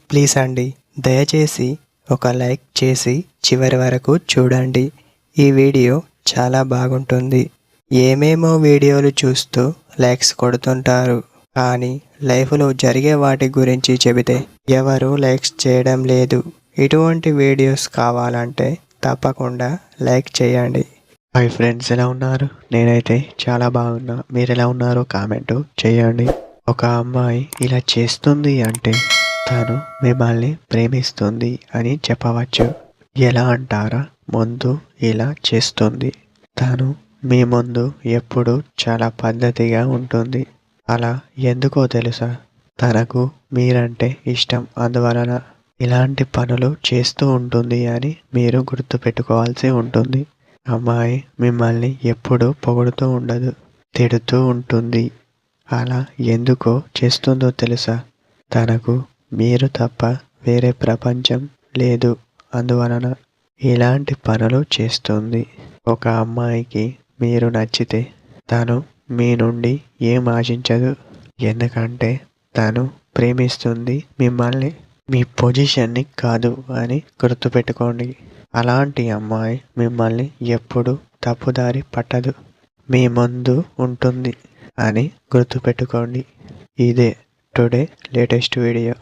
Please అండి, దయచేసి ఒక లైక్ చేసి చివరి వరకు చూడండి. ఈ వీడియో చాలా బాగుంటుంది. ఏమేమో వీడియోలు చూస్తూ లైక్స్ కొడుతుంటారు, కానీ లైఫ్లో జరిగే వాటి గురించి చెబితే ఎవరు లైక్స్ చేయడం లేదు. ఇటువంటి వీడియోస్ కావాలంటే తప్పకుండా లైక్ చేయండి. హాయ్ ఫ్రెండ్స్, ఎలా ఉన్నారు? నేనైతే చాలా బాగున్నా. మీరు ఎలా ఉన్నారో కామెంట్ చేయండి. ఒక అమ్మాయి ఇలా చేస్తుంది అంటే తను మిమ్మల్ని ప్రేమిస్తుంది అని చెప్పవచ్చు. ఎలా అంటారా? ముందు ఇలా చేస్తుంది. తను మీ ముందు ఎప్పుడు చాలా పద్ధతిగా ఉంటుంది. అలా ఎందుకో తెలుసా? తనకు మీరంటే ఇష్టం, అందువలన ఇలాంటి పనులు చేస్తూ ఉంటుంది అని మీరు గుర్తుపెట్టుకోవాల్సి ఉంటుంది. అమ్మాయి మిమ్మల్ని ఎప్పుడూ పొగుడుతూ ఉండదు, తిడుతూ ఉంటుంది. అలా ఎందుకో చేస్తుందో తెలుసా? తనకు మీరు తప్ప వేరే ప్రపంచం లేదు, అందువలన ఇలాంటి పనులు చేస్తుంది. ఒక అమ్మాయికి మీరు నచ్చితే తను మీ నుండి ఏం ఆశించదు. ఎందుకంటే తను ప్రేమిస్తుంది మిమ్మల్ని, మీ పొజిషన్ని కాదు అని గుర్తుపెట్టుకోండి. అలాంటి అమ్మాయి మిమ్మల్ని ఎప్పుడు తప్పుదారి పట్టదు, మీ ముందు ఉంటుంది అని గుర్తుపెట్టుకోండి. ఇదే టుడే లేటెస్ట్ వీడియో.